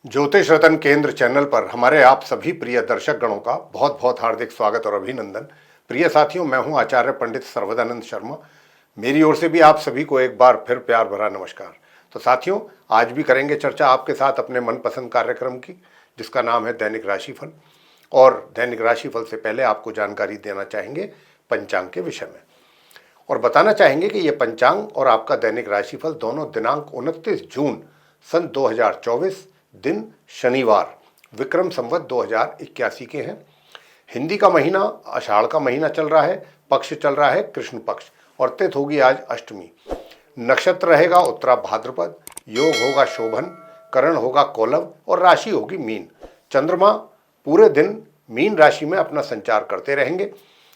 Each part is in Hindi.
ज्योतिष रतन केंद्र चैनल पर हमारे आप सभी प्रिय दर्शक गणों का बहुत बहुत हार्दिक स्वागत और अभिनंदन। प्रिय साथियों, मैं हूं आचार्य पंडित सर्वदानंद शर्मा। मेरी ओर से भी आप सभी को एक बार फिर प्यार भरा नमस्कार। तो साथियों, आज भी करेंगे चर्चा आपके साथ अपने मनपसंद कार्यक्रम की, जिसका नाम है दैनिक राशिफल। और दैनिक राशिफल से पहले आपको जानकारी देना चाहेंगे पंचांग के विषय में, और बताना चाहेंगे कि ये पंचांग और आपका दैनिक राशिफल दोनों दिनांक 29 जून सन 2024 दिन शनिवार विक्रम संवत 2081 के हैं। हिंदी का महीना आषाढ़ का महीना चल रहा है, पक्ष चल रहा है कृष्ण पक्ष, और तिथि होगी आज अष्टमी। नक्षत्र रहेगा उत्तरा भाद्रपद, योग होगा शोभन, करण होगा कोलव और राशि होगी मीन। चंद्रमा पूरे दिन मीन राशि में अपना संचार करते रहेंगे।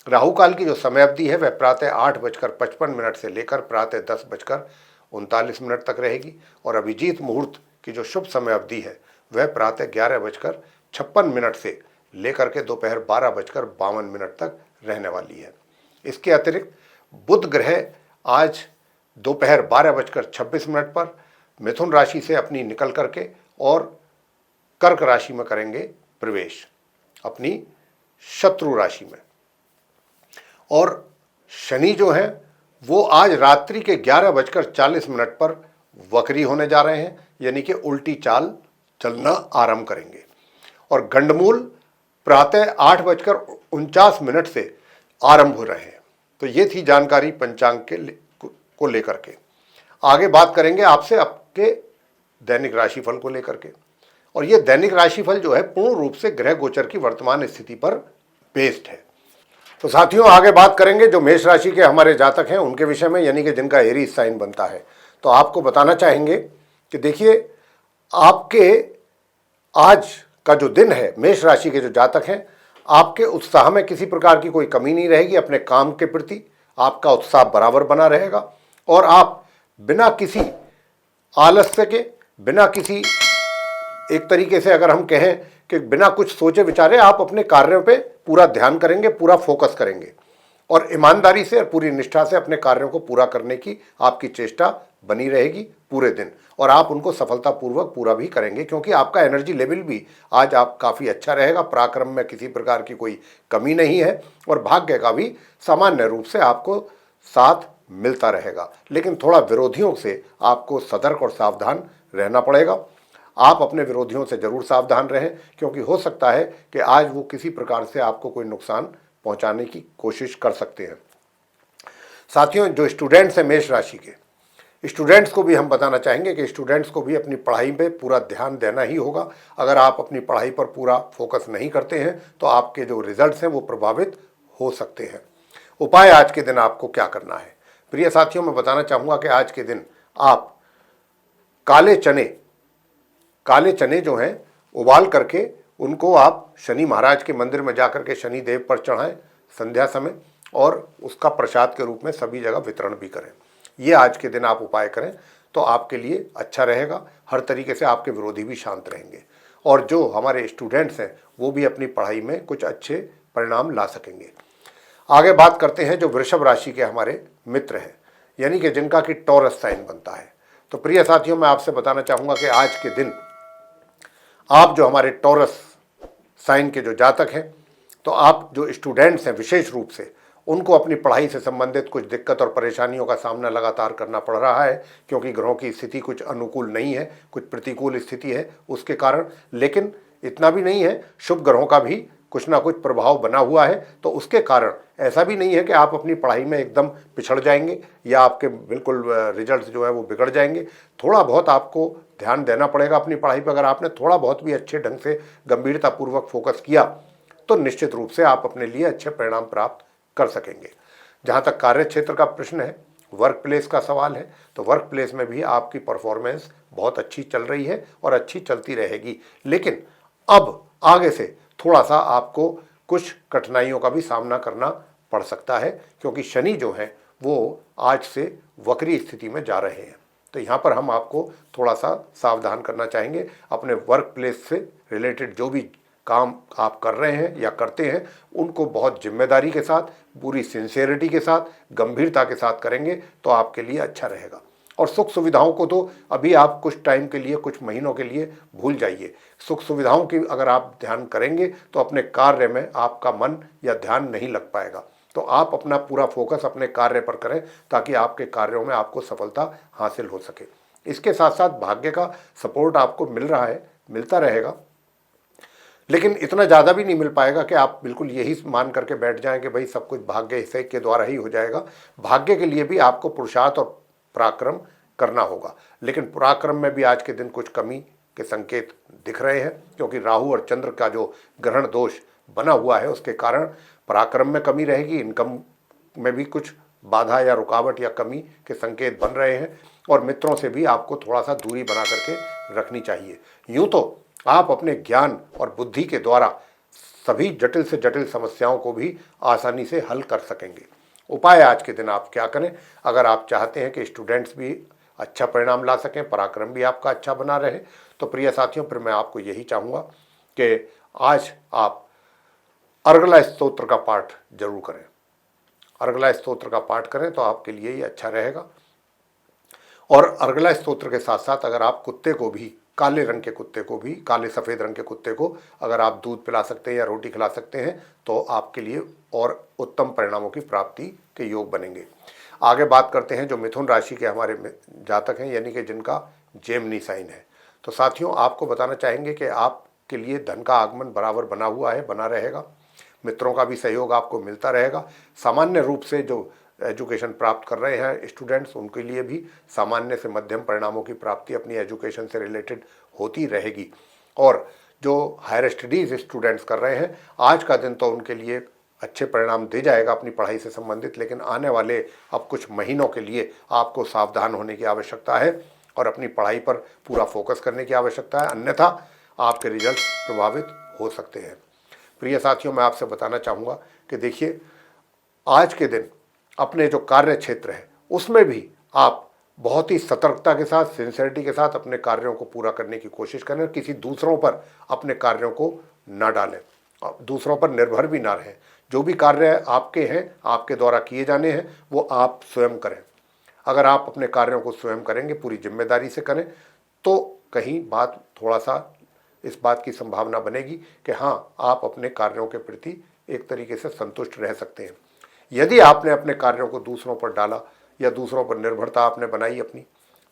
राहु काल की जो समय अवधि है वह प्रातः 8:55 से लेकर प्रातः 10:39 तक रहेगी, और अभिजीत मुहूर्त की जो शुभ समय अवधि है वह प्रातः 11:56 से लेकर के दोपहर 12:52 तक रहने वाली है। इसके अतिरिक्त बुध ग्रह आज दोपहर 12:26 पर मिथुन राशि से अपनी निकल करके और कर्क राशि में करेंगे प्रवेश, अपनी शत्रु राशि में। और शनि जो है वो आज रात्रि के 11:40 पर वक्री होने जा रहे हैं, यानी कि उल्टी चाल चलना आरंभ करेंगे। और गंडमूल प्रातः 8:49 से आरंभ हो रहे हैं। तो ये थी जानकारी पंचांग को लेकर के। आगे बात करेंगे आपसे आपके दैनिक राशिफल को लेकर के। और ये दैनिक राशिफल जो है पूर्ण रूप से ग्रह गोचर की वर्तमान स्थिति पर बेस्ड है। तो साथियों, आगे बात करेंगे जो मेष राशि के हमारे जातक हैं उनके विषय में, यानी कि जिनका एरीज साइन बनता है। तो आपको बताना चाहेंगे कि देखिए, आपके आज का जो दिन है, मेष राशि के जो जातक हैं, आपके उत्साह में किसी प्रकार की कोई कमी नहीं रहेगी। अपने काम के प्रति आपका उत्साह बराबर बना रहेगा, और आप बिना किसी आलस्य के, बिना किसी, एक तरीके से अगर हम कहें कि बिना कुछ सोचे विचारे, आप अपने कार्यों पे पूरा ध्यान करेंगे, पूरा फोकस करेंगे, और ईमानदारी से और पूरी निष्ठा से अपने कार्यों को पूरा करने की आपकी चेष्टा बनी रहेगी पूरे दिन, और आप उनको सफलतापूर्वक पूरा भी करेंगे, क्योंकि आपका एनर्जी लेवल भी आज आप काफ़ी अच्छा रहेगा। पराक्रम में किसी प्रकार की कोई कमी नहीं है, और भाग्य का भी सामान्य रूप से आपको साथ मिलता रहेगा। लेकिन थोड़ा विरोधियों से आपको सतर्क और सावधान रहना पड़ेगा। आप अपने विरोधियों से जरूर सावधान रहें, क्योंकि हो सकता है कि आज वो किसी प्रकार से आपको कोई नुकसान पहुंचाने की कोशिश कर सकते हैं। साथियों, जो स्टूडेंट्स हैं मेष राशि के, स्टूडेंट्स को भी हम बताना चाहेंगे कि स्टूडेंट्स को भी अपनी पढ़ाई पे पूरा ध्यान देना ही होगा। अगर आप अपनी पढ़ाई पर पूरा फोकस नहीं करते हैं तो आपके जो रिजल्ट्स हैं वो प्रभावित हो सकते हैं। उपाय आज के दिन आपको क्या करना है? प्रिय साथियों, मैं बताना चाहूँगा कि आज के दिन आप काले चने जो हैं उबाल करके उनको आप शनि महाराज के मंदिर में जाकर के शनि देव पर चढ़ाएं संध्या समय, और उसका प्रसाद के रूप में सभी जगह वितरण भी करें। ये आज के दिन आप उपाय करें तो आपके लिए अच्छा रहेगा। हर तरीके से आपके विरोधी भी शांत रहेंगे, और जो हमारे स्टूडेंट्स हैं वो भी अपनी पढ़ाई में कुछ अच्छे परिणाम ला सकेंगे। आगे बात करते हैं जो वृषभ राशि के हमारे मित्र हैं, यानी कि जिनका कि टॉरस साइन बनता है। तो प्रिय साथियों, मैं आपसे बताना चाहूँगा कि आज के दिन आप जो हमारे टॉरस साइन के जो जातक हैं, तो आप जो स्टूडेंट्स हैं विशेष रूप से, उनको अपनी पढ़ाई से संबंधित कुछ दिक्कत और परेशानियों का सामना लगातार करना पड़ रहा है, क्योंकि ग्रहों की स्थिति कुछ अनुकूल नहीं है, कुछ प्रतिकूल स्थिति है उसके कारण। लेकिन इतना भी नहीं है, शुभ ग्रहों का भी कुछ ना कुछ प्रभाव बना हुआ है, तो उसके कारण ऐसा भी नहीं है कि आप अपनी पढ़ाई में एकदम पिछड़ जाएंगे या आपके बिल्कुल रिजल्ट जो है वो बिगड़ जाएंगे। थोड़ा बहुत आपको ध्यान देना पड़ेगा अपनी पढ़ाई पर। अगर आपने थोड़ा बहुत भी अच्छे ढंग से गंभीरतापूर्वक फोकस किया तो निश्चित रूप से आप अपने लिए अच्छे परिणाम प्राप्त कर सकेंगे। जहाँ तक कार्य क्षेत्र का प्रश्न है, वर्क प्लेस का सवाल है, तो वर्क प्लेस में भी आपकी परफॉर्मेंस बहुत अच्छी चल रही है और अच्छी चलती रहेगी। लेकिन अब आगे से थोड़ा सा आपको कुछ कठिनाइयों का भी सामना करना पड़ सकता है, क्योंकि शनि जो है वो आज से वक्री स्थिति में जा रहे हैं। तो यहाँ पर हम आपको थोड़ा सा सावधान करना चाहेंगे। अपने वर्क प्लेस से रिलेटेड जो भी काम आप कर रहे हैं या करते हैं, उनको बहुत जिम्मेदारी के साथ, पूरी सिंसियरिटी के साथ, गंभीरता के साथ करेंगे तो आपके लिए अच्छा रहेगा। और सुख सुविधाओं को तो अभी आप कुछ टाइम के लिए, कुछ महीनों के लिए भूल जाइए। सुख सुविधाओं की अगर आप ध्यान करेंगे तो अपने कार्य में आपका मन या ध्यान नहीं लग पाएगा। तो आप अपना पूरा फोकस अपने कार्य पर करें ताकि आपके कार्यों में आपको सफलता हासिल हो सके। इसके साथ साथ भाग्य का सपोर्ट आपको मिल रहा है, मिलता रहेगा, लेकिन इतना ज़्यादा भी नहीं मिल पाएगा कि आप बिल्कुल यही मान करके बैठ जाएं कि भाई सब कुछ भाग्य से के द्वारा ही हो जाएगा। भाग्य के लिए भी आपको पुरुषार्थ और पराक्रम करना होगा, लेकिन पराक्रम में भी आज के दिन कुछ कमी के संकेत दिख रहे हैं, क्योंकि राहु और चंद्र का जो ग्रहण दोष बना हुआ है उसके कारण पराक्रम में कमी रहेगी, इनकम में भी कुछ बाधा या रुकावट या कमी के संकेत बन रहे हैं, और मित्रों से भी आपको थोड़ा सा दूरी बना करके रखनी चाहिए। यूँ तो आप अपने ज्ञान और बुद्धि के द्वारा सभी जटिल से जटिल समस्याओं को भी आसानी से हल कर सकेंगे। उपाय आज के दिन आप क्या करें? अगर आप चाहते हैं कि स्टूडेंट्स भी अच्छा परिणाम ला सकें, पराक्रम भी आपका अच्छा बना रहे, तो प्रिय साथियों फिर मैं आपको यही चाहूँगा कि आज आप अर्गला स्तोत्र का पाठ जरूर करें। अर्गला स्तोत्र का पाठ करें तो आपके लिए ही अच्छा रहेगा। और अर्गला स्तोत्र के साथ साथ अगर आप कुत्ते को भी, काले रंग के कुत्ते को भी, काले सफ़ेद रंग के कुत्ते को अगर आप दूध पिला सकते हैं या रोटी खिला सकते हैं तो आपके लिए और उत्तम परिणामों की प्राप्ति के योग बनेंगे। आगे बात करते हैं जो मिथुन राशि के हमारे जातक हैं, यानी कि जिनका जेमिनी साइन है। तो साथियों आपको बताना चाहेंगे कि आपके लिए धन का आगमन बराबर बना हुआ है, बना रहेगा। मित्रों का भी सहयोग आपको मिलता रहेगा। सामान्य रूप से जो एजुकेशन प्राप्त कर रहे हैं स्टूडेंट्स, उनके लिए भी सामान्य से मध्यम परिणामों की प्राप्ति अपनी एजुकेशन से रिलेटेड होती रहेगी। और जो हायर स्टडीज़ स्टूडेंट्स कर रहे हैं, आज का दिन तो उनके लिए अच्छे परिणाम दे जाएगा अपनी पढ़ाई से संबंधित, लेकिन आने वाले अब कुछ महीनों के लिए आपको सावधान होने की आवश्यकता है और अपनी पढ़ाई पर पूरा फोकस करने की आवश्यकता है, अन्यथा आपके रिजल्ट प्रभावित हो सकते हैं। प्रिय साथियों मैं आपसे बताना चाहूँगा कि देखिए आज के दिन अपने जो कार्य क्षेत्र है उसमें भी आप बहुत ही सतर्कता के साथ, सिंसियरिटी के साथ अपने कार्यों को पूरा करने की कोशिश करें। किसी दूसरों पर अपने कार्यों को न डालें, दूसरों पर निर्भर भी ना रहें। जो भी कार्य आपके हैं, आपके द्वारा किए जाने हैं, वो आप स्वयं करें। अगर आप अपने कार्यों को स्वयं करेंगे, पूरी जिम्मेदारी से करें, तो कहीं बात थोड़ा सा इस बात की संभावना बनेगी कि हाँ आप अपने कार्यों के प्रति एक तरीके से संतुष्ट रह सकते हैं। यदि आपने अपने कार्यों को दूसरों पर डाला या दूसरों पर निर्भरता आपने बनाई अपनी,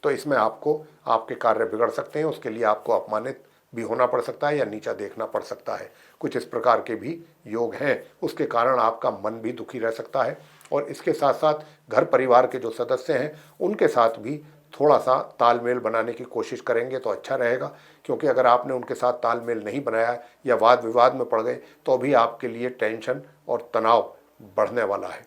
तो इसमें आपको आपके कार्य बिगड़ सकते हैं। उसके लिए आपको अपमानित भी होना पड़ सकता है या नीचा देखना पड़ सकता है। कुछ इस प्रकार के भी योग हैं, उसके कारण आपका मन भी दुखी रह सकता है। और इसके साथ साथ घर परिवार के जो सदस्य हैं उनके साथ भी थोड़ा सा तालमेल बनाने की कोशिश करेंगे तो अच्छा रहेगा, क्योंकि अगर आपने उनके साथ तालमेल नहीं बनाया या वाद विवाद में पड़ गए तो भी आपके लिए टेंशन और तनाव बढ़ने वाला है।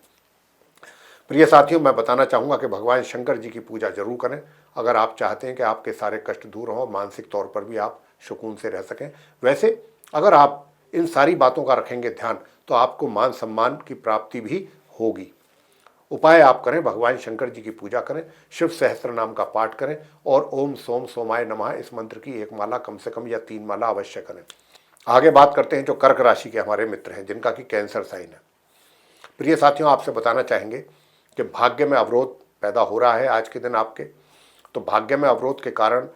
प्रिय साथियों मैं बताना चाहूँगा कि भगवान शंकर जी की पूजा जरूर करें अगर आप चाहते हैं कि आपके सारे कष्ट दूर हों, मानसिक तौर पर भी आप सुकून से रह सकें। वैसे अगर आप इन सारी बातों का रखेंगे ध्यान तो आपको मान सम्मान की प्राप्ति भी होगी। उपाय आप करें, भगवान शंकर जी की पूजा करें, शिव सहस्त्र नाम का पाठ करें और ओम सोम सोमाय नमः इस मंत्र की एक माला कम से कम या 3 माला अवश्य करें। आगे बात करते हैं जो कर्क राशि के हमारे मित्र हैं जिनका कि कैंसर साइन है। प्रिय साथियों आपसे बताना चाहेंगे कि भाग्य में अवरोध पैदा हो रहा है आज के दिन आपके। तो भाग्य में अवरोध के कारण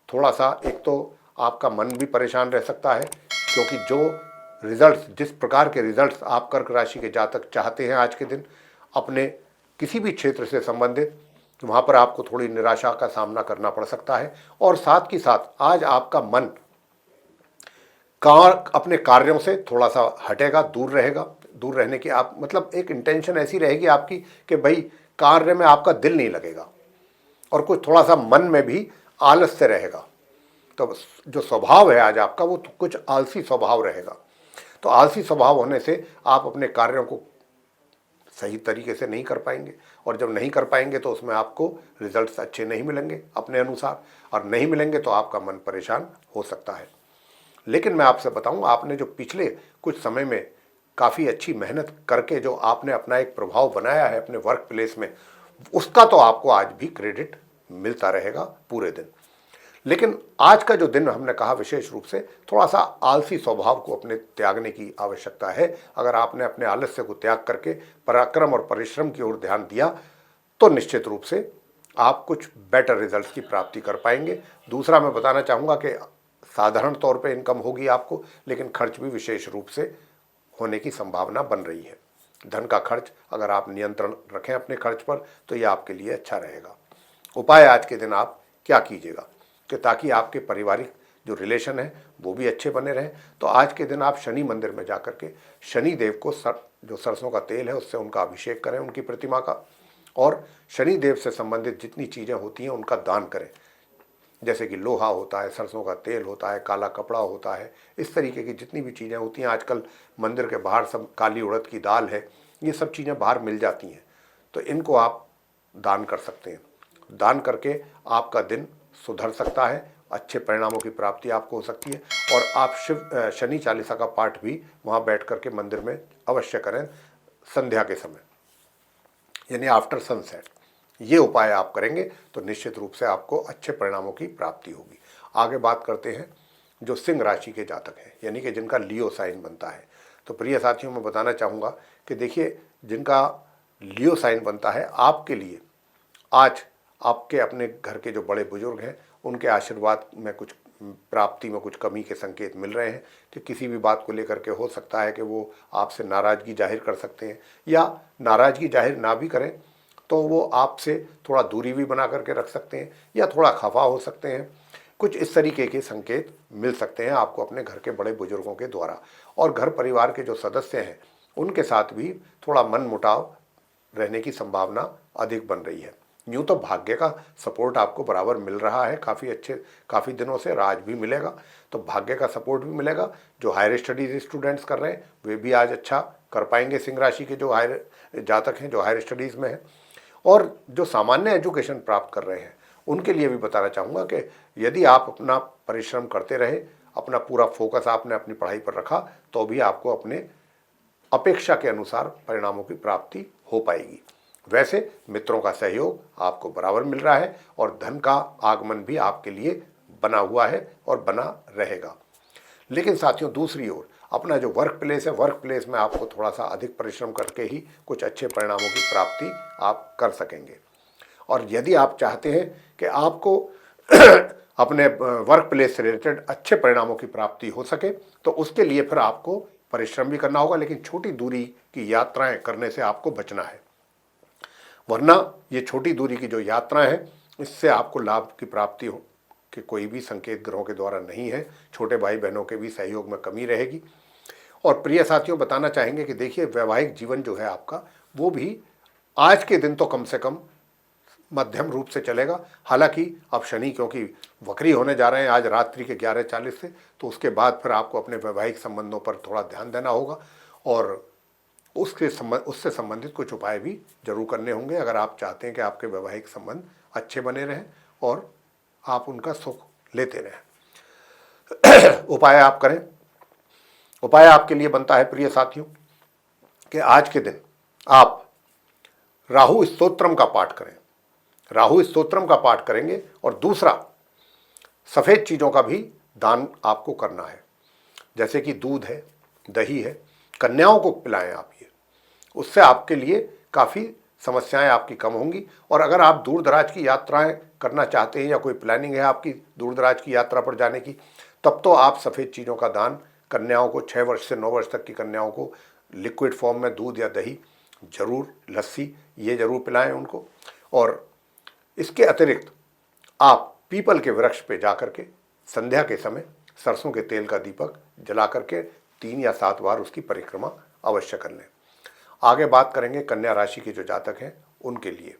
थोड़ा सा एक तो आपका मन भी परेशान रह सकता है, क्योंकि जो रिजल्ट्स, जिस प्रकार के रिजल्ट्स आप कर्क राशि के जातक चाहते हैं आज के दिन अपने किसी भी क्षेत्र से संबंधित, वहाँ पर आपको थोड़ी निराशा का सामना करना पड़ सकता है। और साथ ही साथ आज आपका मन अपने कार्यों से थोड़ा सा हटेगा, दूर रहेगा। दूर रहने की आप मतलब एक इंटेंशन ऐसी रहेगी आपकी कि भाई कार्य में आपका दिल नहीं लगेगा और कुछ थोड़ा सा मन में भी आलस्य रहेगा। तो जो स्वभाव है आज आपका वो कुछ आलसी स्वभाव रहेगा। तो आलसी स्वभाव होने से आप अपने कार्यों को सही तरीके से नहीं कर पाएंगे, और जब नहीं कर पाएंगे तो उसमें आपको रिजल्ट्स अच्छे नहीं मिलेंगे अपने अनुसार, और नहीं मिलेंगे तो आपका मन परेशान हो सकता है। लेकिन मैं आपसे बताऊं, आपने जो पिछले कुछ समय में काफ़ी अच्छी मेहनत करके जो आपने अपना एक प्रभाव बनाया है अपने वर्क प्लेस में, उसका तो आपको आज भी क्रेडिट मिलता रहेगा पूरे दिन। लेकिन आज का जो दिन हमने कहा विशेष रूप से थोड़ा सा आलसी स्वभाव को अपने त्यागने की आवश्यकता है। अगर आपने अपने आलस्य को त्याग करके पराक्रम और परिश्रम की ओर ध्यान दिया तो निश्चित रूप से आप कुछ बेटर रिजल्ट्स की प्राप्ति कर पाएंगे। दूसरा मैं बताना चाहूँगा कि साधारण तौर पे इनकम होगी आपको, लेकिन खर्च भी विशेष रूप से होने की संभावना बन रही है। धन का खर्च अगर आप नियंत्रण रखें अपने खर्च पर तो यह आपके लिए अच्छा रहेगा। उपाय आज के दिन आप क्या कीजिएगा कि ताकि आपके पारिवारिक जो रिलेशन है वो भी अच्छे बने रहें, तो आज के दिन आप शनि मंदिर में जाकर के शनि देव को जो सरसों का तेल है उससे उनका अभिषेक करें, उनकी प्रतिमा का, और शनि देव से संबंधित जितनी चीज़ें होती हैं उनका दान करें। जैसे कि लोहा होता है, सरसों का तेल होता है, काला कपड़ा होता है, इस तरीके की जितनी भी चीज़ें होती हैं, आजकल मंदिर के बाहर सब काली उड़द की दाल है, ये सब चीज़ें बाहर मिल जाती हैं, तो इनको आप दान कर सकते हैं। दान करके आपका दिन सुधर सकता है, अच्छे परिणामों की प्राप्ति आपको हो सकती है। और आप शनि चालीसा का पाठ भी वहाँ बैठ करके मंदिर में अवश्य करें संध्या के समय, यानी आफ्टर सनसेट। ये उपाय आप करेंगे तो निश्चित रूप से आपको अच्छे परिणामों की प्राप्ति होगी। आगे बात करते हैं जो सिंह राशि के जातक हैं, यानी कि जिनका लियो साइन बनता है। तो प्रिय साथियों, मैं बताना चाहूँगा कि देखिए, जिनका लियो साइन बनता है, आपके लिए आज आपके अपने घर के जो बड़े बुजुर्ग हैं उनके आशीर्वाद में कुछ प्राप्ति में कुछ कमी के संकेत मिल रहे हैं कि किसी भी बात को लेकर के हो सकता है कि वो आपसे नाराज़गी जाहिर कर सकते हैं, या नाराज़गी जाहिर ना भी करें तो वो आपसे थोड़ा दूरी भी बना करके रख सकते हैं, या थोड़ा खफा हो सकते हैं। कुछ इस तरीके के संकेत मिल सकते हैं आपको अपने घर के बड़े बुजुर्गों के द्वारा। और घर परिवार के जो सदस्य हैं उनके साथ भी थोड़ा मनमुटाव रहने की संभावना अधिक बन रही है। यूँ तो भाग्य का सपोर्ट आपको बराबर मिल रहा है, काफ़ी दिनों से, आज भी मिलेगा, तो भाग्य का सपोर्ट भी मिलेगा। जो हायर स्टडीज़ स्टूडेंट्स कर रहे हैं वे भी आज अच्छा कर पाएंगे, सिंह राशि के जो हायर जातक हैं जो हायर स्टडीज़ में हैं। और जो सामान्य एजुकेशन प्राप्त कर रहे हैं उनके लिए भी बताना चाहूँगा कि यदि आप अपना परिश्रम करते रहे, अपना पूरा फोकस आपने अपनी पढ़ाई पर रखा, तो भी आपको अपने अपेक्षा के अनुसार परिणामों की प्राप्ति हो पाएगी। वैसे मित्रों का सहयोग आपको बराबर मिल रहा है और धन का आगमन भी आपके लिए बना हुआ है और बना रहेगा। लेकिन साथियों, दूसरी ओर अपना जो वर्क प्लेस है, वर्क प्लेस में आपको थोड़ा सा अधिक परिश्रम करके ही कुछ अच्छे परिणामों की प्राप्ति आप कर सकेंगे। और यदि आप चाहते हैं कि आपको अपने वर्क प्लेस से रिलेटेड अच्छे परिणामों की प्राप्ति हो सके, तो उसके लिए फिर आपको परिश्रम भी करना होगा, लेकिन छोटी दूरी की यात्राएं करने से आपको बचना है। वरना ये छोटी दूरी की जो यात्राएं हैं इससे आपको लाभ की प्राप्ति हो कि कोई भी संकेत ग्रहों के द्वारा नहीं है। छोटे भाई बहनों के भी सहयोग में कमी रहेगी। और प्रिय साथियों, बताना चाहेंगे कि देखिए, वैवाहिक जीवन जो है आपका, वो भी आज के दिन तो कम से कम मध्यम रूप से चलेगा। हालांकि अब शनि क्योंकि वक्री होने जा रहे हैं आज रात्रि के 11:40 से, तो उसके बाद फिर आपको अपने वैवाहिक संबंधों पर थोड़ा ध्यान देना होगा और उससे संबंधित कुछ उपाय भी जरूर करने होंगे अगर आप चाहते हैं कि आपके वैवाहिक संबंध अच्छे बने रहें और आप उनका सुख लेते रहें। उपाय आप करें। उपाय आपके लिए बनता है प्रिय साथियों कि आज के दिन आप राहु स्तोत्रम का पाठ करें। राहु स्तोत्रम का पाठ करेंगे और दूसरा, सफ़ेद चीज़ों का भी दान आपको करना है, जैसे कि दूध है, दही है, कन्याओं को पिलाएं आप। ये उससे आपके लिए काफ़ी समस्याएं आपकी कम होंगी। और अगर आप दूर दराज की यात्राएं करना चाहते हैं या कोई प्लानिंग है आपकी दूर दराज की यात्रा पर जाने की, तब तो आप सफ़ेद चीज़ों का दान कन्याओं को, 6 वर्ष से 9 वर्ष तक की कन्याओं को लिक्विड फॉर्म में दूध या दही जरूर, लस्सी ये जरूर पिलाएं उनको। और इसके अतिरिक्त आप पीपल के वृक्ष पे जाकर के संध्या के समय सरसों के तेल का दीपक जला करके 3 या 7 बार उसकी परिक्रमा अवश्य कर लें। आगे बात करेंगे कन्या राशि के जो जातक हैं उनके लिए।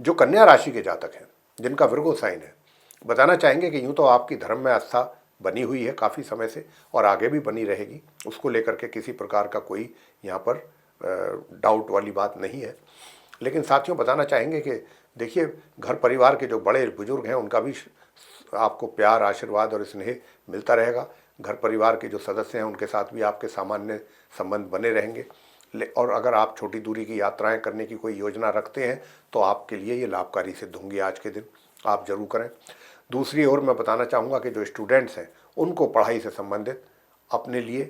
जो कन्या राशि के जातक हैं जिनका विर्गो साइन है, बताना चाहेंगे कि यूँ तो आपकी धर्म में आस्था बनी हुई है काफ़ी समय से और आगे भी बनी रहेगी, उसको लेकर के किसी प्रकार का कोई यहाँ पर डाउट वाली बात नहीं है। लेकिन साथियों, बताना चाहेंगे कि देखिए, घर परिवार के जो बड़े बुजुर्ग हैं उनका भी आपको प्यार, आशीर्वाद और स्नेह मिलता रहेगा। घर परिवार के जो सदस्य हैं उनके साथ भी आपके सामान्य संबंध बने रहेंगे। और अगर आप छोटी दूरी की यात्राएं करने की कोई योजना रखते हैं तो आपके लिए ये लाभकारी सिद्ध होंगी। आज के दिन आप जरूर करें। दूसरी ओर मैं बताना चाहूँगा कि जो स्टूडेंट्स हैं उनको पढ़ाई से संबंधित अपने लिए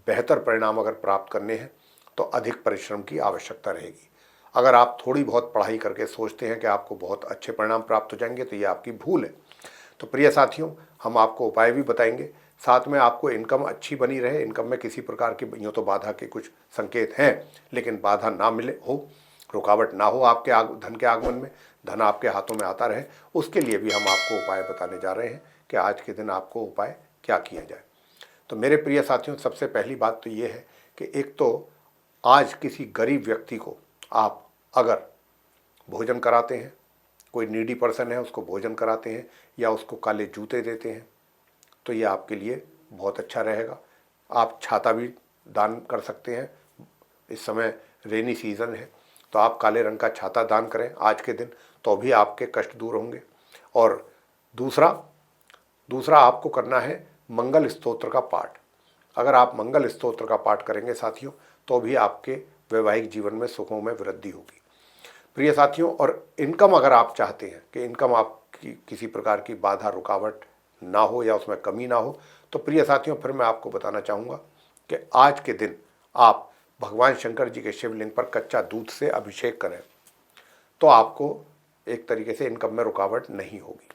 बेहतर परिणाम अगर प्राप्त करने हैं तो अधिक परिश्रम की आवश्यकता रहेगी। अगर आप थोड़ी बहुत पढ़ाई करके सोचते हैं कि आपको बहुत अच्छे परिणाम प्राप्त हो जाएंगे तो ये आपकी भूल है। तो प्रिय साथियों, हम आपको उपाय भी बताएंगे, साथ में आपको इनकम अच्छी बनी रहे, इनकम में किसी प्रकार की यूँ तो बाधा के कुछ संकेत हैं, लेकिन बाधा ना मिले हो, रुकावट ना हो आपके धन के आगमन में, धन आपके हाथों में आता रहे, उसके लिए भी हम आपको उपाय बताने जा रहे हैं कि आज के दिन आपको उपाय क्या किया जाए। तो मेरे प्रिय साथियों, सबसे पहली बात तो ये है कि एक तो आज किसी गरीब व्यक्ति को आप अगर भोजन कराते हैं, कोई नीडी पर्सन है उसको भोजन कराते हैं या उसको काले जूते देते हैं, तो ये आपके लिए बहुत अच्छा रहेगा। आप छाता भी दान कर सकते हैं, इस समय रेनी सीज़न है तो आप काले रंग का छाता दान करें आज के दिन, तो भी आपके कष्ट दूर होंगे। और दूसरा आपको करना है मंगल स्तोत्र का पाठ। अगर आप मंगल स्तोत्र का पाठ करेंगे साथियों, तो भी आपके वैवाहिक जीवन में सुखों में वृद्धि होगी। प्रिय साथियों, और इनकम अगर आप चाहते हैं कि इनकम आपकी किसी प्रकार की बाधा रुकावट ना हो या उसमें कमी ना हो, तो प्रिय साथियों फिर मैं आपको बताना चाहूँगा कि आज के दिन आप भगवान शंकर जी के शिवलिंग पर कच्चा दूध से अभिषेक करें, तो आपको एक तरीके से इनकम में रुकावट नहीं होगी।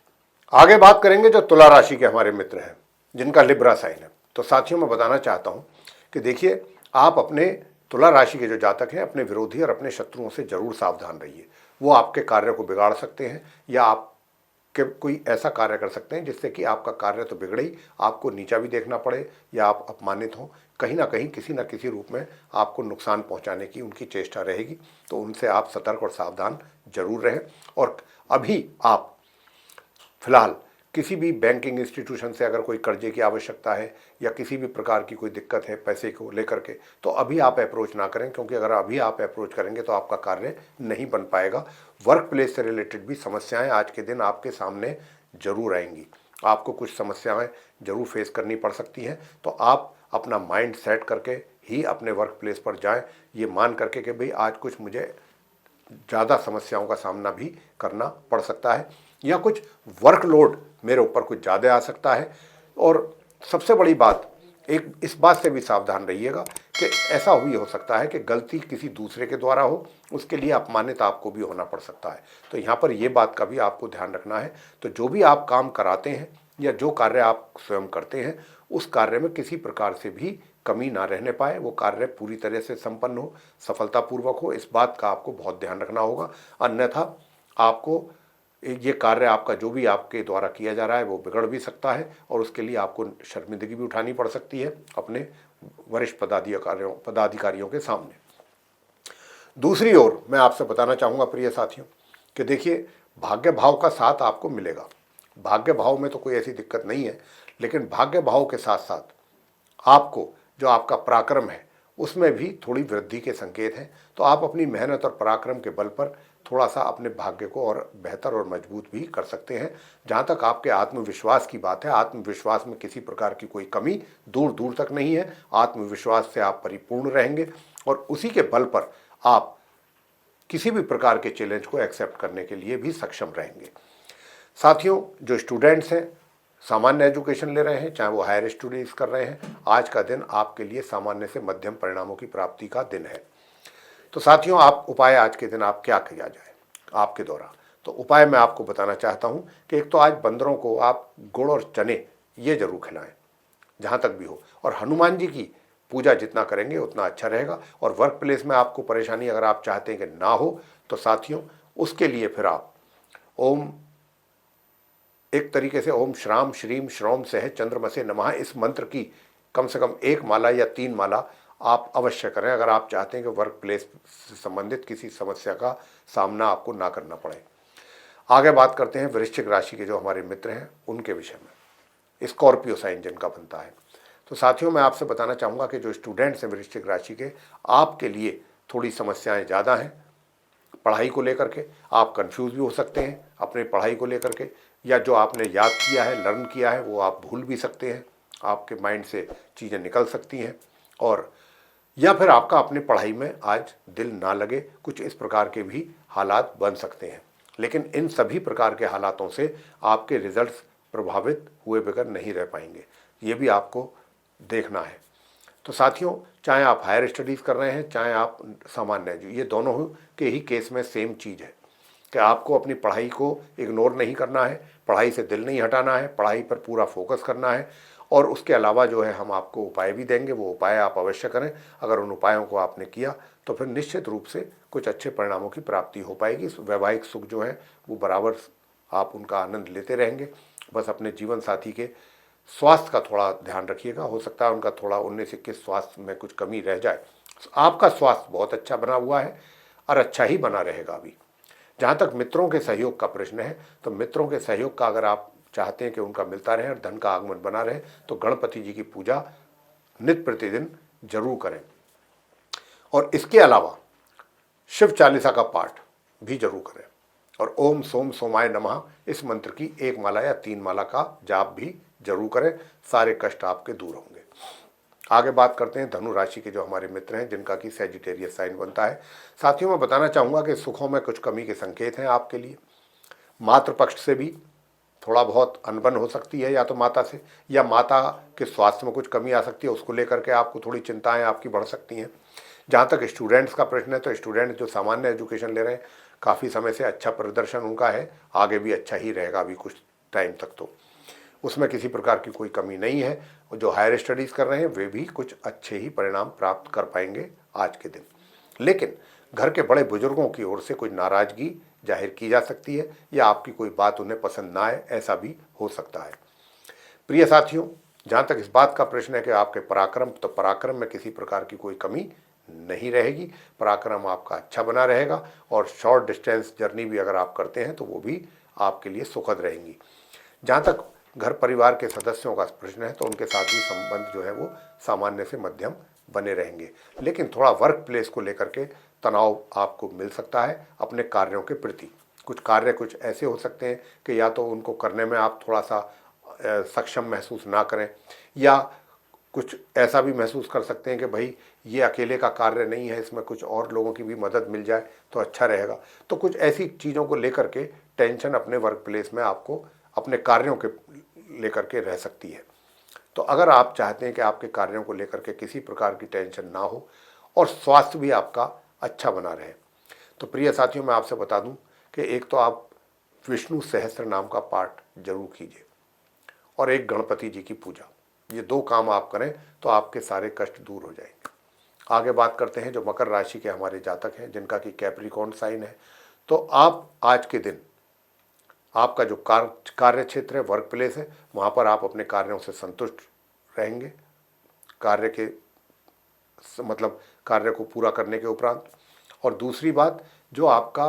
आगे बात करेंगे जो तुला राशि के हमारे मित्र हैं जिनका लिब्रा साइन है। तो साथियों मैं बताना चाहता हूँ कि देखिए, आप अपने तुला राशि के जो जातक हैं अपने विरोधी और अपने शत्रुओं से जरूर सावधान रहिए। वो आपके कार्य को बिगाड़ सकते हैं या आप कि कोई ऐसा कार्य कर सकते हैं जिससे कि आपका कार्य तो बिगड़े ही, आपको नीचा भी देखना पड़े या आप अपमानित हों, कहीं ना कहीं किसी न किसी रूप में आपको नुकसान पहुंचाने की उनकी चेष्टा रहेगी। तो उनसे आप सतर्क और सावधान जरूर रहें। और अभी आप फिलहाल किसी भी बैंकिंग इंस्टीट्यूशन से अगर कोई कर्जे की आवश्यकता है या किसी भी प्रकार की कोई दिक्कत है पैसे को लेकर के, तो अभी आप अप्रोच ना करें, क्योंकि अगर अभी आप अप्रोच करेंगे तो आपका कार्य नहीं बन पाएगा। वर्क प्लेस से रिलेटेड भी समस्याएं आज के दिन आपके सामने जरूर आएंगी, आपको कुछ समस्याएं जरूर फेस करनी पड़ सकती हैं। तो आप अपना माइंड सेट करके ही अपने वर्क प्लेस पर जाएँ, ये मान करके कि भाई आज कुछ मुझे ज़्यादा समस्याओं का सामना भी करना पड़ सकता है या कुछ वर्कलोड मेरे ऊपर कुछ ज़्यादा आ सकता है। और सबसे बड़ी बात, एक इस बात से भी सावधान रहिएगा कि ऐसा भी हो सकता है कि गलती किसी दूसरे के द्वारा हो, उसके लिए अपमानित आपको भी होना पड़ सकता है। तो यहाँ पर ये बात का भी आपको ध्यान रखना है। तो जो भी आप काम कराते हैं या जो कार्य आप स्वयं करते हैं, उस कार्य में किसी प्रकार से भी कमी ना रहने पाए, वो कार्य पूरी तरह से संपन्न हो, सफलतापूर्वक हो, इस बात का आपको बहुत ध्यान रखना होगा। अन्यथा आपको ये कार्य आपका जो भी आपके द्वारा किया जा रहा है वो बिगड़ भी सकता है और उसके लिए आपको शर्मिंदगी भी उठानी पड़ सकती है अपने वरिष्ठ पदाधिकारियों के सामने। दूसरी ओर मैं आपसे बताना चाहूँगा प्रिय साथियों कि देखिए, भाग्य भाव का साथ आपको मिलेगा। भाग्य भाव में तो कोई ऐसी दिक्कत नहीं है, लेकिन भाग्य भाव के साथ साथ आपको जो आपका पराक्रम है उसमें भी थोड़ी वृद्धि के संकेत हैं। तो आप अपनी मेहनत और पराक्रम के बल पर थोड़ा सा अपने भाग्य को और बेहतर और मजबूत भी कर सकते हैं। जहाँ तक आपके आत्मविश्वास की बात है, आत्मविश्वास में किसी प्रकार की कोई कमी दूर दूर तक नहीं है। आत्मविश्वास से आप परिपूर्ण रहेंगे और उसी के बल पर आप किसी भी प्रकार के चैलेंज को एक्सेप्ट करने के लिए भी सक्षम रहेंगे। साथियों, जो स्टूडेंट्स हैं, सामान्य एजुकेशन ले रहे हैं, चाहे वो हायर स्टडीज़ कर रहे हैं, आज का दिन आपके लिए सामान्य से मध्यम परिणामों की प्राप्ति का दिन है। तो साथियों, आप उपाय आज के दिन आप क्या किया जाए आपके द्वारा, तो उपाय मैं आपको बताना चाहता हूँ कि एक तो आज बंदरों को आप गुड़ और चने ये जरूर खिलाएं जहाँ तक भी हो, और हनुमान जी की पूजा जितना करेंगे उतना अच्छा रहेगा। और वर्क प्लेस में आपको परेशानी अगर आप चाहते हैं कि ना हो, तो साथियों उसके लिए फिर आप एक तरीके से ओम श्राम श्रीम श्रोम सह चंद्रमसे नमः इस मंत्र की कम से कम 1 माला या 3 माला आप अवश्य करें, अगर आप चाहते हैं कि वर्क प्लेस से संबंधित किसी समस्या का सामना आपको ना करना पड़े। आगे बात करते हैं वृश्चिक राशि के जो हमारे मित्र हैं उनके विषय में, स्कॉर्पियो साइन जिनका बनता है। तो साथियों, मैं आपसे बताना चाहूँगा कि जो स्टूडेंट्स हैं वृश्चिक राशि के, आपके लिए थोड़ी समस्याएँ ज़्यादा हैं। पढ़ाई को लेकर के आप कंफ्यूज भी हो सकते हैं अपने पढ़ाई को लेकर के, या जो आपने याद किया है, लर्न किया है, वो आप भूल भी सकते हैं, आपके माइंड से चीज़ें निकल सकती हैं, और या फिर आपका अपनी पढ़ाई में आज दिल ना लगे, कुछ इस प्रकार के भी हालात बन सकते हैं। लेकिन इन सभी प्रकार के हालातों से आपके रिजल्ट्स प्रभावित हुए बगैर नहीं रह पाएंगे, ये भी आपको देखना है। तो साथियों, चाहे आप हायर स्टडीज़ कर रहे हैं, चाहे आप सामान्य, ये दोनों के ही केस में सेम चीज़ है कि आपको अपनी पढ़ाई को इग्नोर नहीं करना है, पढ़ाई से दिल नहीं हटाना है, पढ़ाई पर पूरा फोकस करना है। और उसके अलावा जो है हम आपको उपाय भी देंगे, वो उपाय आप अवश्य करें। अगर उन उपायों को आपने किया तो फिर निश्चित रूप से कुछ अच्छे परिणामों की प्राप्ति हो पाएगी। वैवाहिक सुख जो है वो बराबर आप उनका आनंद लेते रहेंगे। बस अपने जीवन साथी के स्वास्थ्य का थोड़ा ध्यान रखिएगा, हो सकता है उनका थोड़ा 19-21 स्वास्थ्य में कुछ कमी रह जाए। आपका स्वास्थ्य बहुत अच्छा बना हुआ है और अच्छा ही बना रहेगा। अभी जहाँ तक मित्रों के सहयोग का प्रश्न है, तो मित्रों के सहयोग का अगर आप चाहते हैं कि उनका मिलता रहे और धन का आगमन बना रहे, तो गणपति जी की पूजा नित्य प्रतिदिन जरूर करें। और इसके अलावा शिव चालीसा का पाठ भी जरूर करें और ओम सोम सोमाय नमः इस मंत्र की 1 माला या 3 माला का जाप भी जरूर करें। सारे कष्ट आपके दूर होंगे। आगे बात करते हैं धनु राशि के जो हमारे मित्र हैं, जिनका कि सैजिटेरियस साइन बनता है। साथियों, मैं बताना चाहूँगा कि सुखों में कुछ कमी के संकेत हैं आपके लिए। मातृपक्ष से भी थोड़ा बहुत अनबन हो सकती है, या तो माता से, या माता के स्वास्थ्य में कुछ कमी आ सकती है, उसको लेकर के आपको थोड़ी चिंताएं आपकी बढ़ सकती हैं। जहाँ तक स्टूडेंट्स का प्रश्न है, तो स्टूडेंट जो सामान्य एजुकेशन ले रहे हैं, काफ़ी समय से अच्छा प्रदर्शन उनका है, आगे भी अच्छा ही रहेगा अभी कुछ टाइम तक, तो उसमें किसी प्रकार की कोई कमी नहीं है। और जो हायर स्टडीज़ कर रहे हैं वे भी कुछ अच्छे ही परिणाम प्राप्त कर पाएंगे आज के दिन। लेकिन घर के बड़े बुजुर्गों की ओर से कोई नाराज़गी जाहिर की जा सकती है, या आपकी कोई बात उन्हें पसंद ना आए, ऐसा भी हो सकता है। प्रिय साथियों, जहाँ तक इस बात का प्रश्न है कि आपके पराक्रम, तो पराक्रम में किसी प्रकार की कोई कमी नहीं रहेगी। पराक्रम आपका अच्छा बना रहेगा और शॉर्ट डिस्टेंस जर्नी भी अगर आप करते हैं तो वो भी आपके लिए सुखद रहेंगी। जहाँ तक घर परिवार के सदस्यों का प्रश्न है, तो उनके साथ भी संबंध जो है वो सामान्य से मध्यम बने रहेंगे। लेकिन थोड़ा वर्क प्लेस को लेकर के तनाव आपको मिल सकता है अपने कार्यों के प्रति। कुछ कार्य कुछ ऐसे हो सकते हैं कि या तो उनको करने में आप थोड़ा सा सक्षम महसूस ना करें, या कुछ ऐसा भी महसूस कर सकते हैं कि भाई ये अकेले का कार्य नहीं है, इसमें कुछ और लोगों की भी मदद मिल जाए तो अच्छा रहेगा। तो कुछ ऐसी चीज़ों को लेकर के टेंशन अपने वर्क प्लेस में आपको अपने कार्यों के लेकर के रह सकती है। तो अगर आप चाहते हैं कि आपके कार्यों को लेकर के किसी प्रकार की टेंशन ना हो और स्वास्थ्य भी आपका अच्छा बना रहे, तो प्रिय साथियों, मैं आपसे बता दूं कि एक तो आप विष्णु सहस्त्र नाम का पाठ जरूर कीजिए और एक गणपति जी की पूजा। ये 2 काम आप करें तो आपके सारे कष्ट दूर हो जाएंगे। आगे बात करते हैं जो मकर राशि के हमारे जातक हैं, जिनका कि कैप्रिकॉर्न साइन है। तो आप आज के दिन आपका जो कार्य क्षेत्र है, वर्क प्लेस है, वहाँ पर आप अपने कार्यों से संतुष्ट रहेंगे। कार्य के मतलब कार्य को पूरा करने के उपरांत। और दूसरी बात, जो आपका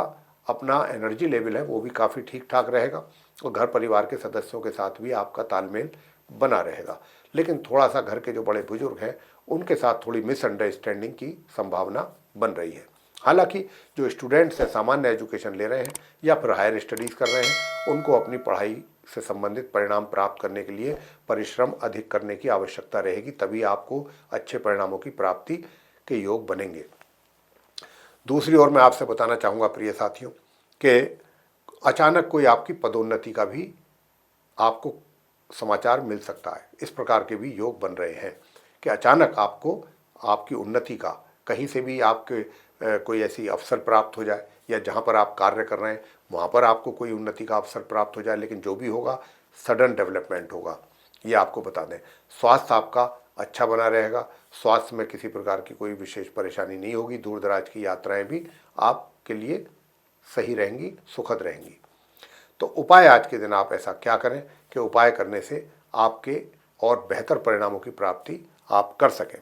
अपना एनर्जी लेवल है वो भी काफ़ी ठीक ठाक रहेगा और घर परिवार के सदस्यों के साथ भी आपका तालमेल बना रहेगा। लेकिन थोड़ा सा घर के जो बड़े बुजुर्ग हैं उनके साथ थोड़ी मिसअंडरस्टैंडिंग की संभावना बन रही है। हालांकि जो स्टूडेंट्स हैं, सामान्य एजुकेशन ले रहे हैं या फिर हायर स्टडीज़ कर रहे हैं, उनको अपनी पढ़ाई से संबंधित परिणाम प्राप्त करने के लिए परिश्रम अधिक करने की आवश्यकता रहेगी, तभी आपको अच्छे परिणामों की प्राप्ति के योग बनेंगे। दूसरी ओर मैं आपसे बताना चाहूँगा प्रिय साथियों कि अचानक कोई आपकी पदोन्नति का भी आपको समाचार मिल सकता है। इस प्रकार के भी योग बन रहे हैं कि अचानक आपको आपकी उन्नति का कहीं से भी आपके कोई ऐसी अवसर प्राप्त हो जाए, या जहाँ पर आप कार्य कर रहे हैं वहाँ पर आपको कोई उन्नति का अवसर प्राप्त हो जाए। लेकिन जो भी होगा सडन डेवलपमेंट होगा, ये आपको बता दें। स्वास्थ्य आपका अच्छा बना रहेगा, स्वास्थ्य में किसी प्रकार की कोई विशेष परेशानी नहीं होगी। दूर दराज की यात्राएं भी आपके लिए सही रहेंगी, सुखद रहेंगी। तो उपाय आज के दिन आप ऐसा क्या करें कि उपाय करने से आपके और बेहतर परिणामों की प्राप्ति आप कर सकें।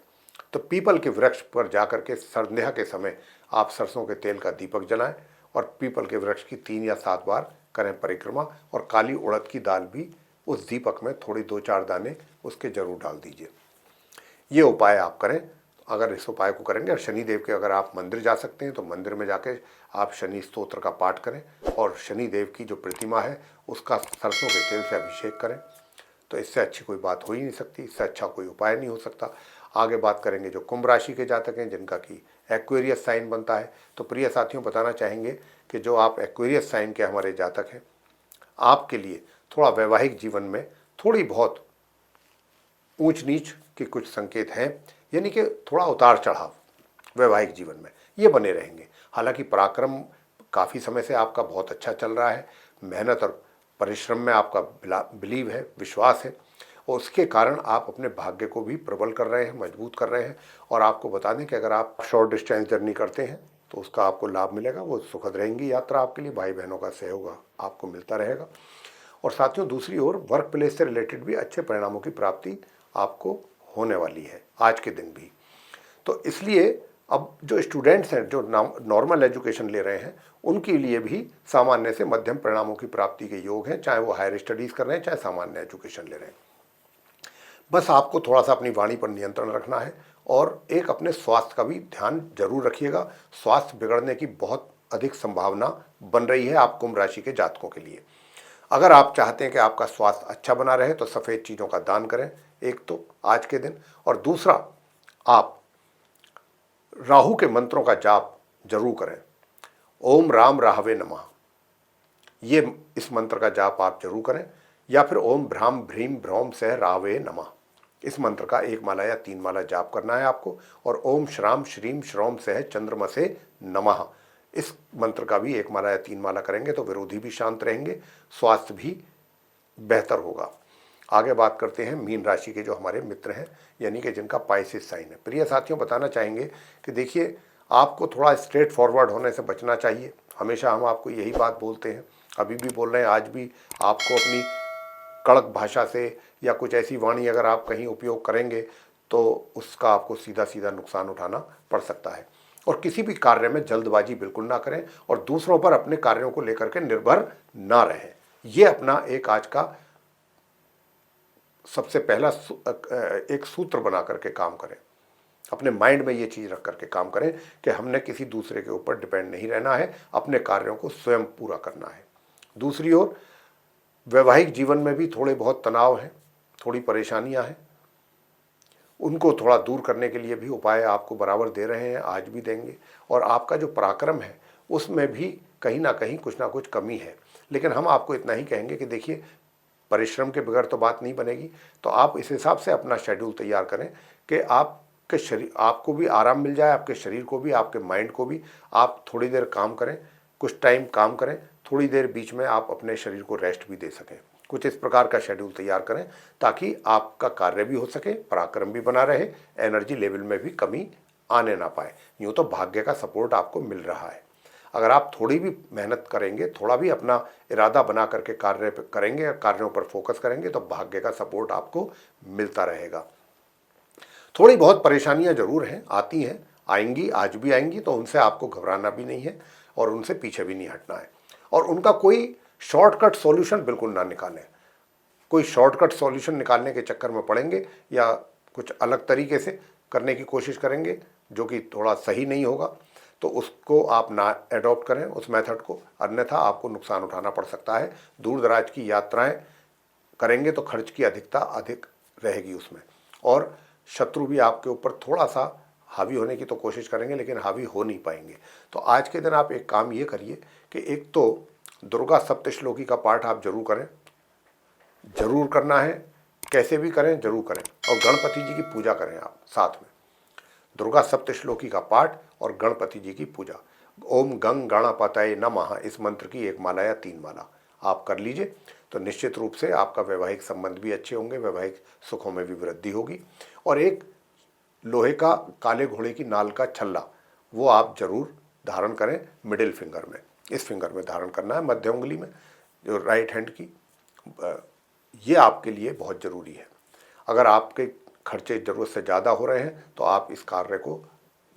तो पीपल के वृक्ष पर जाकर के संध्या के समय आप सरसों के तेल का दीपक जलाएं और पीपल के वृक्ष की 3 या 7 बार करें परिक्रमा, और काली उड़द की दाल भी उस दीपक में थोड़ी 2-4 दाने उसके जरूर डाल दीजिए। ये उपाय आप करें। अगर इस उपाय को करेंगे, और शनिदेव के अगर आप मंदिर जा सकते हैं तो मंदिर में जाके आप शनि स्तोत्र का पाठ करें और शनिदेव की जो प्रतिमा है उसका सरसों के तेल से अभिषेक करें। तो इससे अच्छी कोई बात हो ही नहीं सकती, इससे अच्छा कोई उपाय नहीं हो सकता। आगे बात करेंगे जो कुंभ राशि के जातक हैं, जिनका कि एक्वेरियस साइन बनता है। तो प्रिय साथियों, बताना चाहेंगे कि जो आप एक्वेरियस साइन के हमारे जातक हैं, आपके लिए थोड़ा वैवाहिक जीवन में थोड़ी बहुत ऊंच नीच के कुछ संकेत हैं। यानी कि थोड़ा उतार चढ़ाव वैवाहिक जीवन में ये बने रहेंगे। हालांकि पराक्रम काफ़ी समय से आपका बहुत अच्छा चल रहा है, मेहनत और परिश्रम में आपका बिलीव है, विश्वास है, और उसके कारण आप अपने भाग्य को भी प्रबल कर रहे हैं, मजबूत कर रहे हैं। और आपको बता दें कि अगर आप शॉर्ट डिस्टेंस जर्नी करते हैं तो उसका आपको लाभ मिलेगा, वो सुखद रहेंगी यात्रा आपके लिए, भाई बहनों का सहयोग आपको मिलता रहेगा। और साथियों, दूसरी ओर वर्क प्लेस से रिलेटेड भी अच्छे परिणामों की प्राप्ति आपको होने वाली है आज के दिन भी। तो इसलिए अब जो स्टूडेंट्स हैं, जो नॉर्मल एजुकेशन ले रहे हैं, उनके लिए भी सामान्य से मध्यम परिणामों की प्राप्ति के योग हैं, चाहे वो हायर स्टडीज़ कर रहे हैं, चाहे सामान्य एजुकेशन ले रहे हैं। बस आपको थोड़ा सा अपनी वाणी पर नियंत्रण रखना है और एक अपने स्वास्थ्य का भी ध्यान जरूर रखिएगा। स्वास्थ्य बिगड़ने की बहुत अधिक संभावना बन रही है आप कुंभ राशि के जातकों के लिए। अगर आप चाहते हैं कि आपका स्वास्थ्य अच्छा बना रहे तो सफ़ेद चीज़ों का दान करें, एक तो आज के दिन, और दूसरा आप राहु के मंत्रों का जाप जरूर करें। ओम राम राहवे नमः, ये इस मंत्र का जाप आप जरूर करें, या फिर ओम भ्राम भ्रीम भ्रौम सह राहवे नमः, इस मंत्र का 1 माला या 3 माला जाप करना है आपको। और ओम श्राम श्रीम श्रौम सह चंद्रमसे नमः, इस मंत्र का भी 1 माला या 3 माला करेंगे तो विरोधी भी शांत रहेंगे, स्वास्थ्य भी बेहतर होगा। आगे बात करते हैं मीन राशि के जो हमारे मित्र हैं, यानी कि जिनका पाइसेस साइन है। प्रिय साथियों, बताना चाहेंगे कि देखिए, आपको थोड़ा स्ट्रेट फॉरवर्ड होने से बचना चाहिए। हमेशा हम आपको यही बात बोलते हैं, अभी भी बोल रहे हैं, आज भी आपको अपनी कड़क भाषा से या कुछ ऐसी वाणी अगर आप कहीं उपयोग करेंगे तो उसका आपको सीधा सीधा नुकसान उठाना पड़ सकता है। और किसी भी कार्य में जल्दबाजी बिल्कुल ना करें और दूसरों पर अपने कार्यों को लेकर के निर्भर ना रहें। ये अपना एक आज का सबसे पहला एक सूत्र बना करके काम करें। अपने माइंड में ये चीज़ रख करके काम करें कि हमने किसी दूसरे के ऊपर डिपेंड नहीं रहना है, अपने कार्यों को स्वयं पूरा करना है। दूसरी ओर वैवाहिक जीवन में भी थोड़े बहुत तनाव हैं, थोड़ी परेशानियां हैं, उनको थोड़ा दूर करने के लिए भी उपाय आपको बराबर दे रहे हैं, आज भी देंगे। और आपका जो पराक्रम है उसमें भी कहीं ना कुछ कमी है, लेकिन हम आपको इतना ही कहेंगे कि देखिए, परिश्रम के बगैर तो बात नहीं बनेगी। तो आप इस हिसाब से अपना शेड्यूल तैयार करें कि आपके शरीर, आपको भी आराम मिल जाए, आपके शरीर को भी, आपके माइंड को भी। आप थोड़ी देर काम करें, कुछ टाइम काम करें, थोड़ी देर बीच में आप अपने शरीर को रेस्ट भी दे सकें। कुछ इस प्रकार का शेड्यूल तैयार करें ताकि आपका कार्य भी हो सके, पराक्रम भी बना रहे, एनर्जी लेवल में भी कमी आने ना पाए। यूँ तो भाग्य का सपोर्ट आपको मिल रहा है। अगर आप थोड़ी भी मेहनत करेंगे, थोड़ा भी अपना इरादा बना करके कार्य करेंगे, कार्यों पर फोकस करेंगे, तो भाग्य का सपोर्ट आपको मिलता रहेगा। थोड़ी बहुत परेशानियां जरूर हैं, आती हैं, आएंगी, आज भी आएंगी, तो उनसे आपको घबराना भी नहीं है और उनसे पीछे भी नहीं हटना है। और उनका कोई शॉर्टकट सॉल्यूशन बिल्कुल ना निकालें। कोई शॉर्टकट सॉल्यूशन निकालने के चक्कर में पड़ेंगे या कुछ अलग तरीके से करने की कोशिश करेंगे जो कि थोड़ा सही नहीं होगा, तो उसको आप ना एडॉप्ट करें उस मेथड को, अन्यथा आपको नुकसान उठाना पड़ सकता है। दूर दराज की यात्राएं करेंगे तो खर्च की अधिकता अधिक रहेगी उसमें, और शत्रु भी आपके ऊपर थोड़ा सा हावी होने की तो कोशिश करेंगे, लेकिन हावी हो नहीं पाएंगे। तो आज के दिन आप एक काम ये करिए कि एक तो दुर्गा सप्तश्लोकी का पाठ आप जरूर करें, जरूर करना है, कैसे भी करें जरूर करें। और गणपति जी की पूजा करें आप साथ में, दुर्गा सप्तश्लोकी का पाठ और गणपति जी की पूजा। ओम गंग गणपतये नमः, इस मंत्र की 1 माला या 3 माला आप कर लीजिए तो निश्चित रूप से आपका वैवाहिक संबंध भी अच्छे होंगे, वैवाहिक सुखों में भी वृद्धि होगी। और एक लोहे का काले घोड़े की नाल का छल्ला वो आप जरूर धारण करें मिडिल फिंगर में, इस फिंगर में धारण करना है, मध्य उंगली में, जो राइट हैंड की। ये आपके लिए बहुत ज़रूरी है। अगर आपके खर्चे ज़रूरत से ज़्यादा हो रहे हैं तो आप इस कार्य को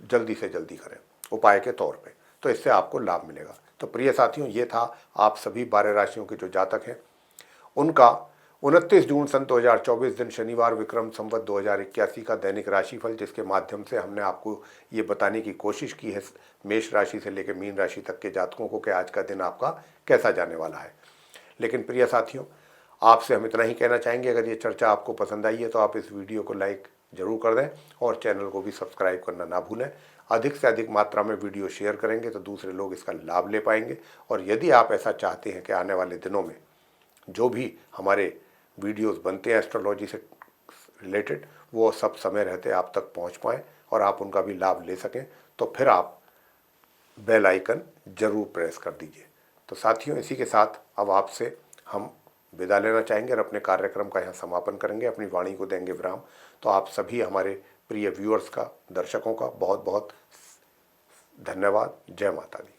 जल्दी से जल्दी करें उपाय के तौर पे, तो इससे आपको लाभ मिलेगा। तो प्रिय साथियों, ये था आप सभी 12 राशियों के जो जातक हैं उनका 29 जून सन 2024 दिन शनिवार विक्रम संवत 2081 का दैनिक राशिफल, जिसके माध्यम से हमने आपको ये बताने की कोशिश की है मेष राशि से लेकर मीन राशि तक के जातकों को कि आज का दिन आपका कैसा जाने वाला है। लेकिन प्रिय साथियों, आपसे हम इतना ही कहना चाहेंगे, अगर ये चर्चा आपको पसंद आई है तो आप इस वीडियो को लाइक जरूर कर दें और चैनल को भी सब्सक्राइब करना ना भूलें। अधिक से अधिक मात्रा में वीडियो शेयर करेंगे तो दूसरे लोग इसका लाभ ले पाएंगे। और यदि आप ऐसा चाहते हैं कि आने वाले दिनों में जो भी हमारे वीडियोस बनते हैं एस्ट्रोलॉजी से रिलेटेड, वो सब समय रहते आप तक पहुंच पाएँ और आप उनका भी लाभ ले सकें, तो फिर आप बेल आइकन जरूर प्रेस कर दीजिए। तो साथियों, इसी के साथ अब आपसे हम विदा लेना चाहेंगे और अपने कार्यक्रम का यहाँ समापन करेंगे, अपनी वाणी को देंगे विराम। तो आप सभी हमारे प्रिय व्यूअर्स का, दर्शकों का बहुत बहुत धन्यवाद। जय माता दी।